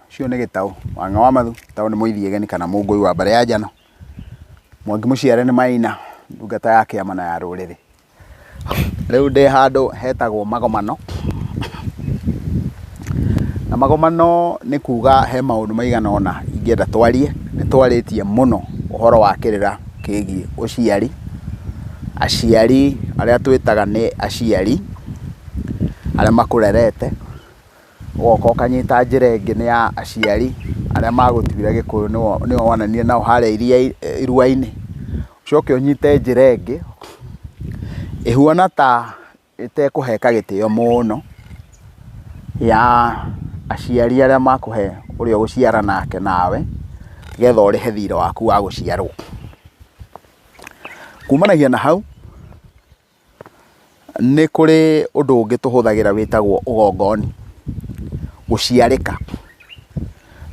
cio nĩ gĩtaũ wanga wa mathu taũ nĩ mũithiegeni kana mũngũi wa mbere ya njano Mwangi Mũciare nĩ Maina ndungata ya kĩama na ya rũrĩrĩ. Rĩu ndĩ handũ hetagwo magomano, na magomano nĩ kuga he maũndũ maigana ũna ingĩenda twarie. Nĩ twarĩtie mũno ũhoro wa kĩrĩra kĩgiĩ ũciari, aciari arĩa twĩtaga nĩ aciari arĩa makũrerete, ũgoka ũkanyita njĩra ĩngĩ nĩ ya aciari arĩa magũtuire Gĩkũyũ nĩo wananire nao harĩa iruainĩ, ũcoke ũnyite njĩra ĩngĩ ĩhuana ta ĩtekũheka gĩtĩo mũno ya aciari arĩa makũhe ũrĩa ũgũciara nake nawe getha ũrĩhe thirĩ waku wa gũciarwo. Kumanagia na hau nĩ kũrĩ ũndũ ũngĩ tũhũthagĩra wĩtagwo ũgongoni, gũciarĩka.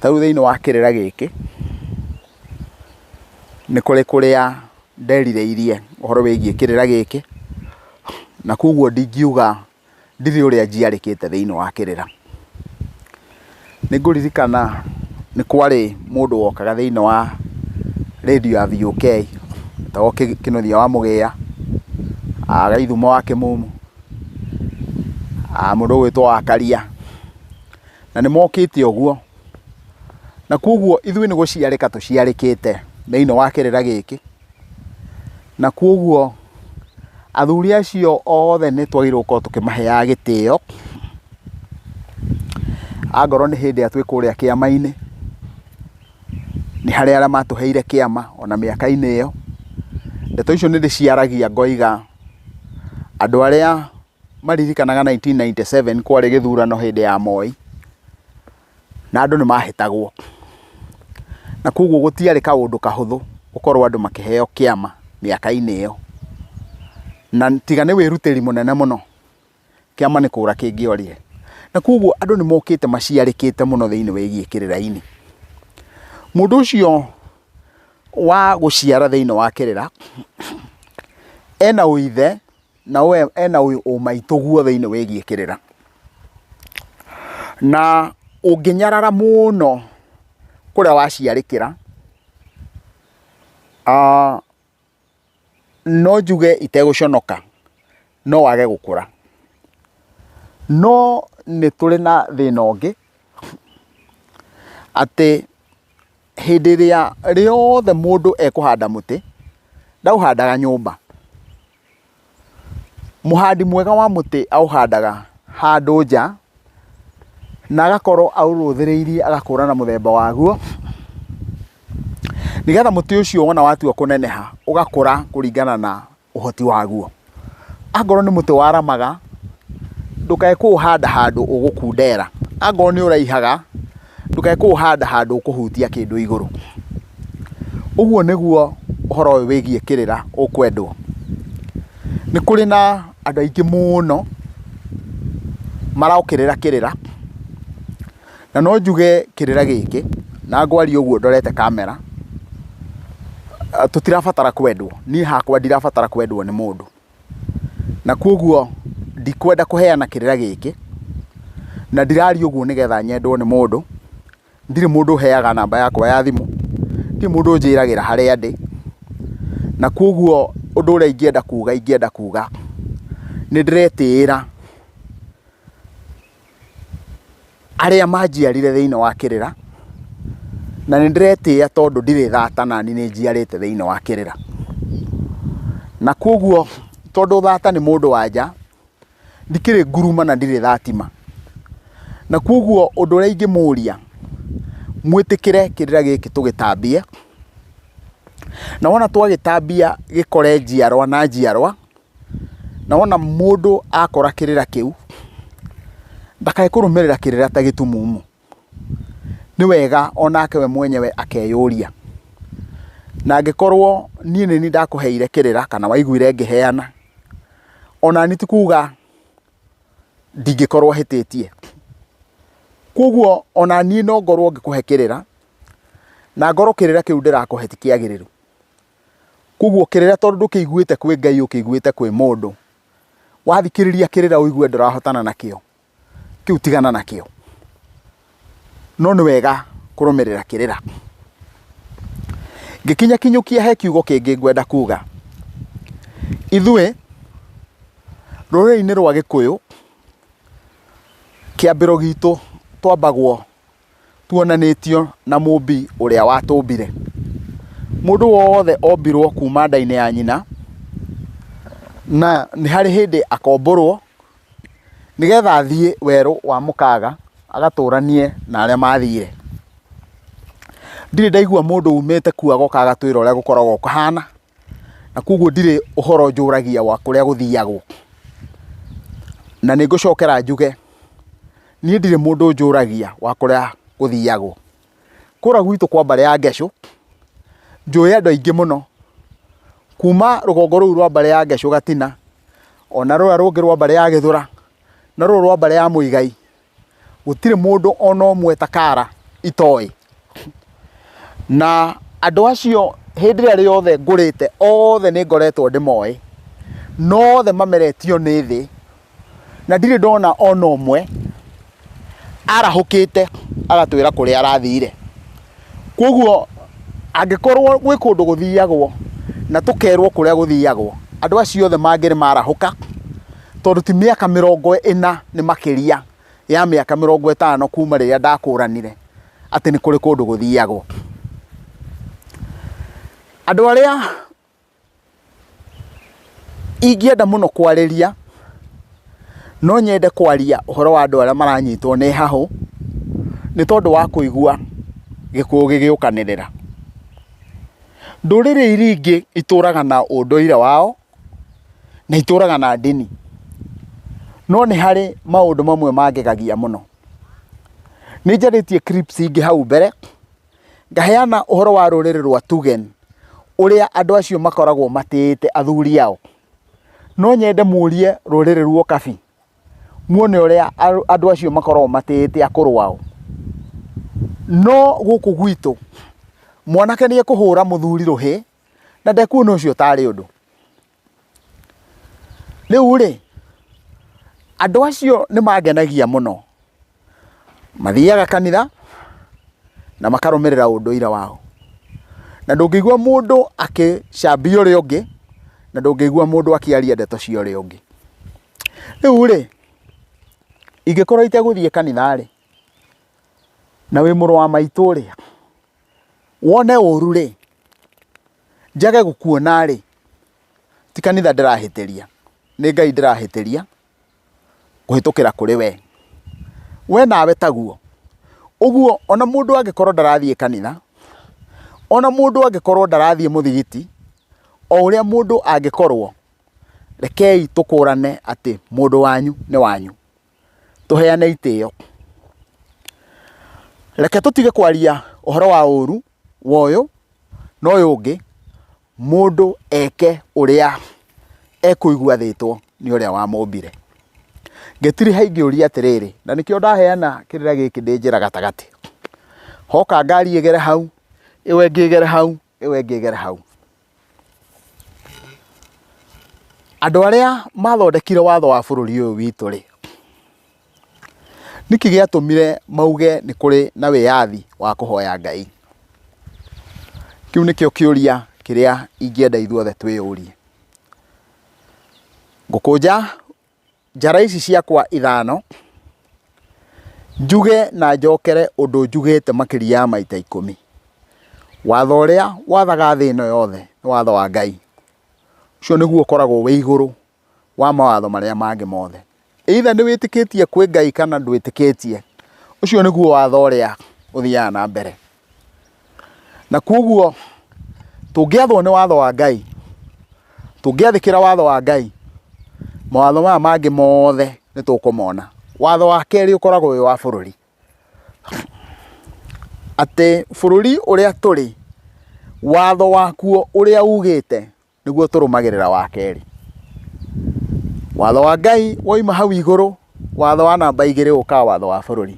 Tarĩu thĩinĩ wa kĩrĩra gĩkĩ nĩ kũrĩ kũrĩa nderirĩirie ũhoro wĩgiĩ kĩrĩra gĩkĩ, na koguo ndingiuga ndirĩ ũrĩa njiarĩkĩte thĩinĩ wa kĩrĩra. Nĩngũririkana nĩ kwarĩ mũndũ wokaga thĩinĩ wa radio ya VOK etagwo Kĩnuthia wa Mũgĩa, Gaithumo wa Kĩmumu, mũndũ ũgwĩtwo wa Karia, na nĩ mokĩte ũguo, na koguo ithuĩ nĩ gũciarĩka tũciarĩkĩte thĩinĩ wa kĩrĩra gĩkĩ, na koguo athuri acio othe nĩ twagĩrĩirwo gũkorwo tũkĩmaheaga gĩtĩo, angorwo nĩ hĩndĩ atwĩ kũrĩa kĩama-inĩ, nĩ harĩ arĩa matũheire kĩama ona mĩaka-inĩ ĩyo. Ndeto icio nĩ ndĩciaragia ngoiga andũ arĩa maririkanaga 1997 kwarĩ gĩthurano hĩndĩ ya Moi, na andũ nĩ mahĩtagwo, na koguo gũtiarĩ kaũndũ kahũthũ gũkorwo andũ makĩheo kĩama mĩaka-inĩ ĩyo, na tiga nĩ wĩrutĩri mũnene mũno, kĩama nĩ kũra kĩngĩorire, na koguo andũ nĩ mokĩte maciarĩkĩte mũno thĩinĩ wĩgiĩ kĩrĩra-inĩ. Mũndũ ũcio wa gũciara thĩinĩ wa kĩrĩra ena ũithe na ena ũmaitũguo thĩinĩ wĩgiĩ kĩrĩra, na ũngĩnyarara mũno kũrĩa waciarĩkĩra, no njuge itegũconoka no wage gũkũra. No nĩ tũrĩ na thĩna ũngĩ atĩ hĩndĩ ĩrĩa rĩothe mũndũ ekũhanda mũtĩ ndaũhandaga nyũmba. Mũhandi mwega wa mũtĩ aũhandaga handũ nja na agakorwo aũrũthĩrĩirie agakũrana mũthemba waguo, nĩgetha mũtĩ ũcio wona watua kũneneha ũgakũra kũringana na ũhoti waguo. Angorwo nĩ mũtĩ waramaga ndũkae kũũhanda handũ ũgũkundera, angorwo nĩ ũraihaga ndũkae kũũhanda handũ ũkũhutia kĩndũ igũrũ. Ũguo nĩguo ũhoro ũyũ wĩgiĩ kĩrĩra ũkwendwo. Nĩ kũrĩ na andũ aingĩ mũno maraũkĩrĩra kĩrĩra, na no njuge kĩrĩra gĩkĩ, na ngwaria ũguo ndorete kamera, tũtirabatara kwendwo. Niĩ hakwa ndirabatara kwendwo nĩ mũndũ, na koguo ndikwenda kũheana kĩrĩra gĩkĩ, na ndiraria ũguo nĩgetha nyendwo nĩ mũndũ. Ndirĩ mũndũ ũheaga namba yakwa ya thimũ, ndirĩ mũndũ ũnjĩragĩra harĩa ndĩ, na koguo ũndũ ũrĩa ingĩenda kuga nĩ ndĩretĩĩra arĩa manjiarire thĩinĩ wa kĩrĩra, na nĩ ndĩretĩĩa tondũ ndirĩ thata nani nĩ njiarĩte thĩinĩ wa kĩrĩra. Na koguo tondũ thata nĩ mũndũ wa nja, ndikĩrĩ nguruma na ndirĩ thatima, na koguo ũndũ ũrĩa ingĩmũria mwĩtĩkĩre kĩrĩra gĩkĩ tũgĩtambie, na wona twagĩtambia gĩkore njiarwa na njiarwa, na wona mũndũ akora kĩrĩra kĩu ndakae kũrũmĩrĩra kĩrĩra ta gĩtumumu. Nĩ wega onake we mwenyewe akeyũria, na angĩkorwo niĩ nĩ ndakũheire kĩrĩra kana waiguire ngĩheana, ona nĩ ti kuga ndingĩkorwo hĩtĩtie. Koguo ona niĩ no ngorwo ngĩkũhe kĩrĩra na ngorwo kĩrĩra kĩu ndĩrakũhe ti kĩagĩrĩru. Koguo kĩrĩra tondũ ndũkĩiguĩte kwĩ Ngai ũkĩiguĩte kwĩ mũndũ, wathikĩrĩria kĩrĩra ũigue ndũrahotana nakĩo, kĩu tigana nakĩo. no nĩ wega kũrũmĩrĩra kĩrĩra. Ngĩkinya kinyũkia he kiugo kĩngĩ ngwenda kuga. Ithuĩ rũrĩrĩ-inĩ rwa Gĩkũyũ, kĩambĩro gitũ twambagwo tuonanĩtio na mũmbi ũrĩa watũmbire. Mũndũ wothe ombirwo kuma nda-inĩ ya nyina, na nĩ harĩ hĩndĩ akombũrwo nĩgetha athiĩ werũ wa mũkaga agatũranie na arĩa mathire. Ndirĩ ndaigua mũndũ umĩte kuo agoka agatwĩra ũrĩa gũkoragwo kũhana, na koguo ndirĩ ũhoro njũragia wa kũrĩa gũthiagwo. Na nĩ ngũcokera njuge, niĩ ndirĩ mũndũ njũragia wa kũrĩa gũthiagwo. Kũrĩa gwitũ kwa mbarĩ ya Ngecũ, njũĩ andũ aingĩ mũno kuma rũgongo rũu rwa mbarĩ ya Ngecũ Gatina, ona rũrĩa rũngĩ rwa mbarĩ ya Gĩthũra, na rũrũ rwa mbarĩ ya Mũigai. Gũtirĩ mũndũ ona ũmwe ta Kara itoĩ. Na andũ acio hĩndĩ ĩrĩa yothe ngũrĩte, othe nĩ ngoretwo ndĩmoĩ, no othe mameretio nĩ thĩ, na ndirĩ ndona ona ũmwe arahũkĩte agatwĩra kũrĩa arathire. Koguo angĩkorwo gwĩ kũndũ gũthiagwo na tũkerwo kũrĩa gũthiagwo, andũ acio othe mangĩrĩ marahũka, tondũ ti mĩaka 40 nĩ makĩria ya mĩaka 50 kuma rĩrĩa ndakũranire atĩ nĩ kũrĩ kũndũ gũthiagwo. Andũ arĩa ingĩenda mũno kwarĩria, no nyende kwaria ũhoro wa andũ arĩa maranyitwo nĩ hahũ, nĩ tondũ wa kũigua Gĩkũyũ gĩgĩũkanĩrĩra. Ndũrĩrĩ iria ingĩ itũraga na ũndũire wao na itũraga na ndini, no nĩ harĩ maũndũ mamwe mangĩgagia mũno. Nĩ njarĩtie clips ingĩ hau mbere ngaheana ũhoro wa rũrĩrĩ rwa Tugen, ũrĩa andũ acio makoragwo matĩĩte athuri ao. No nyende mũrie rũrĩrĩ rwa Kabi, muone ũrĩa andũ acio makoragwo matĩĩte akũrũ ao. No gũkũ gwitũ mwanake nĩ ekũhũra mũthuri rũhĩ na ndekuona ũcio tarĩ ũndũ. Rĩu rĩ, andũ acio nĩ mangenagia mũno. Mathiaga kanitha na makarũmĩrĩra ũndũire wao. Na ndũngĩigua mũndũ akĩcambia ũrĩa ũngĩ, na ndũngĩigua mũndũ akĩaria ndeto cia ũrĩa ũngĩ. Rĩu rĩ, ingĩkorwo itegũthiĩ kanitha rĩ, na wĩ mũrũ wa maitũ rĩ, wone ũru rĩ, njage gũkuona rĩ, ti kanitha ndĩrahĩtĩria, nĩ Ngai ndĩrahĩtĩria kũhĩtũkĩra kũrĩ we. We nawe taguo. Ũguo ona mũndũ angĩkorwo ndarathiĩ kanitha, ona mũndũ angĩkorwo ndarathiĩ mũthigiti, o ũrĩa mũndũ angĩkorwo, rekei tũkũrane atĩ mũndũ wanyu nĩ wanyu. Tũheane itĩo. Reke tũtige kwaria ũhoro wa ũru woyũ, no ũyũ ũngĩ mũndũ eke ũrĩa ekũigua thĩtwo nĩ ũrĩa wamũmbire. Ngetirĩ haingĩũria atĩrĩrĩ, na nĩkĩo ndaheana kĩrĩra gĩkĩ ndĩ njĩra gatagatĩ. Hoka ngari ĩgere hau, ĩwe ĩngĩ ĩgere hau, ĩwe ĩngĩ ĩgere hau. Andũ arĩa mathondekire watho wa bũrũri ũyũ witũ rĩ, nĩkĩ gĩatũmire mauge nĩ kũrĩ na wĩyathi wa kũhoya Ngai? Kĩu nĩkĩo kĩũria kĩrĩa ingĩenda ithuothe twĩyũrie. Ngũkũnja njara ici ciakwa ithano, njuge na njokere ũndũ njugĩte makĩria ya maita 10. Watho ũrĩa wathaga thĩ ĩno yothe nĩ watho wa Ngai. Ũcio nĩguo ũkoragwo wĩ igũrũ wa mawatho marĩa mangĩ mothe. Either nĩ wĩtĩkĩtie kwĩ Ngai kana ndwĩtĩkĩtie, ũcio nĩguo watho ũrĩa ũthiaga na mbere. Na koguo tũngĩathwo nĩ watho wa Ngai, tũngĩathĩkĩra watho wa Ngai, mawatho maya mangĩ mothe nĩ tũkũmona. Watho wa kerĩ ũkoragwo wĩ wa bũrũri. Atĩ bũrũri ũrĩa tũrĩ, watho wakuo ũrĩa ugĩte nĩguo tũrũmagĩrĩra wa kerĩ. Watho wa Ngai woima hau igũrũ, watho wa namba 2 ũkaga watho wa bũrũri.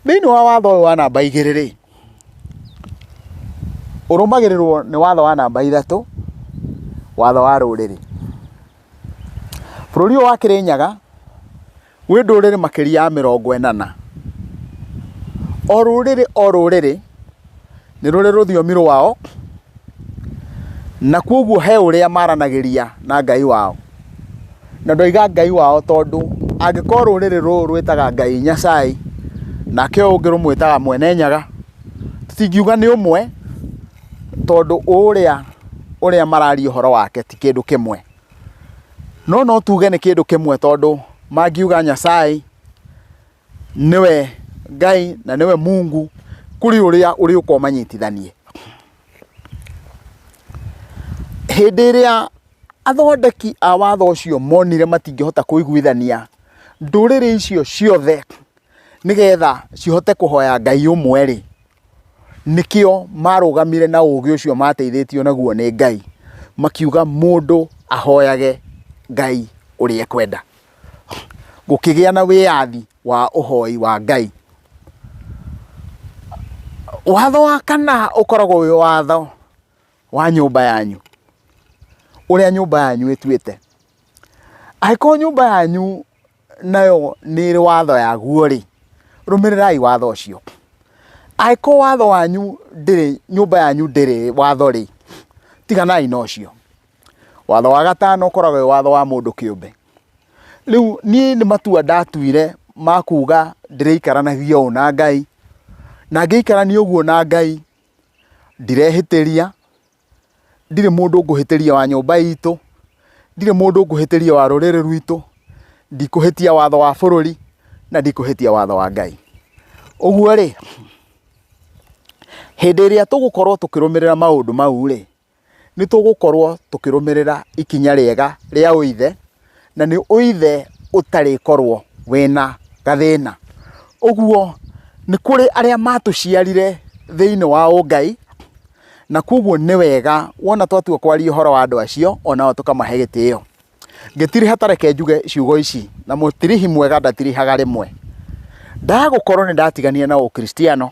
Thĩinĩ wa watho ũyũ wa namba 2 rĩ, ũrũmagĩrĩrwo nĩ watho wa namba 3, watho wa rũrĩrĩ. Bũrũri ũyũ wa Kĩrĩnyaga wĩ ndũrĩrĩ makĩria ya 40. o rũrĩrĩ nĩ rũrĩ rũthiomi rwao, na kwoguo he ũrĩa maranagĩria na Ngai wao. Na ndoiga Ngai wao tondũ angĩkorwo rũrĩrĩ rũrũ rwĩtaga Ngai Nyasaye nake ũyũ ũngĩ rũmwĩtaga Mwene Nyaga, tũtingiuga nĩ ũmwe tondũ ũrĩa mararia ũhoro wake ti kĩndũ kĩmwe. No tuge nĩ kĩndũ kĩmwe tondũ mangiuga Nyasaye nĩwe Ngai na nĩwe Mungu, kũrĩ ũrĩa ũrĩũka ũmanyitithanie. Hĩndĩ ĩrĩa athondeki a watho ũcio monire matingĩhota kũiguithania ndũrĩrĩ icio ciothe nĩgetha cihote kũhoya Ngai ũmwe rĩ, nĩkĩo marũgamire na ũũgĩ ũcio mateithĩtio naguo nĩ Ngai, makiuga mũndũ ahoyage Ngai ũrĩa ekwenda. Gũkĩgĩa na wĩyathi wa ũhoi wa Ngai. Watho wa kana ũkoragwo wĩ watho wa nyũmba yanyu, ũrĩa nyũmba yanyu ĩtuĩte. Angĩkorwo nyũmba yanyu nayo nĩ ĩrĩ watho yaguo rĩ, rũmĩrĩrai watho ũcio. Angĩkorwo watho wanyu ndĩrĩ, nyũmba yanyu ndĩrĩ watho rĩ, tiganai na ũcio. Watho wa gatano ũkoragwo wĩ watho wa mũndũ kĩũmbe. Rĩu niĩ nĩ matua ndatuire ma kuga ndĩrĩikaranagia ũũ na Ngai, na ngĩikarania ũguo na Ngai ndirehĩtĩria, ndirĩ mũndũ ngũhĩtĩria wa nyũmba itũ, ndirĩ mũndũ ngũhĩtĩria wa rũrĩrĩ rwitũ, ndikũhĩtia watho wa bũrũri na ndikũhĩtia watho wa Ngai. Ũguo rĩ, hĩndĩ ĩrĩa tũgũkorwo tũkĩrũmĩrĩra maũndũ mau rĩ, nĩ tũgũkorwo tũkĩrũmĩrĩra ikinya rĩega rĩa ũithe, na nĩ ũithe ũtarĩkorwo wĩna gathĩna. Ũguo nĩ kũrĩ arĩa matũciarire thĩinĩ wa ũngai, na kwoguo nĩ wega wona twatua kwaria ũhoro wa andũ acio onao tũkamahe gĩtĩo. Ngĩtirĩ hatareke njuge ciugo ici, na mũtirihi mwega ndatirihaga rĩmwe. Ndagũkorwo nĩ ndatigania na ũkristiano,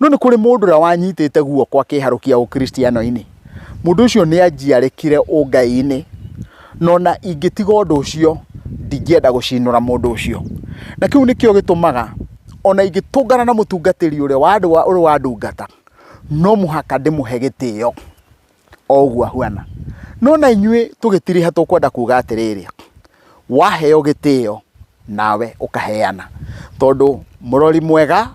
no nĩ kũrĩ mũndũ ũrĩa wanyitĩte guoko akĩharũkia ũkristiano-inĩ. Mũndũ ũcio nĩ anjiarĩkire ũngai-inĩ, no na ingĩtiga ũndũ ũcio ndingĩenda gũcinũra mũndũ ũcio. Na kĩu nĩkĩo gĩtũmaga ona ingĩtũngana na mũtungatĩri ũrĩa ũrĩ wa ndungata, no mũhaka ndĩmũhe gĩtĩo o ũguo ahuana. No na inyuĩ tũgĩtiriha tũkwenda kuga atĩrĩrĩ, waheo gĩtĩo nawe ũkaheana, tondũ mũrori mwega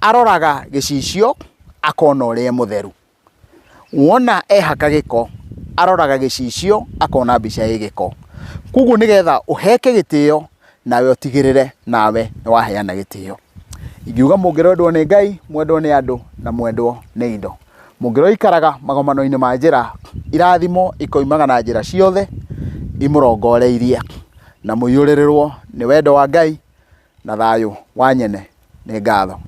aroraga gĩcicio akona ũrĩa mũtheru. Wona ehaka gĩko aroraga gĩcicio akona mbica ĩ gĩko. Kwoguo nĩgetha ũheke gĩtĩo nawe ũtigĩrĩre nawe nĩ waheana gĩtĩo. Ingiuga mũngĩrendwo nĩ Ngai, mwendwo nĩ andũ na mwendwo nĩ indo. Mũngĩroikaraga magomano-inĩ ma njĩra, irathimo ikoimaga na njĩra ciothe imũrongoreirie, na mũiyũrĩrĩrwo nĩ wendo wa Ngai na thayũ wa nyene. Nĩ ngatho.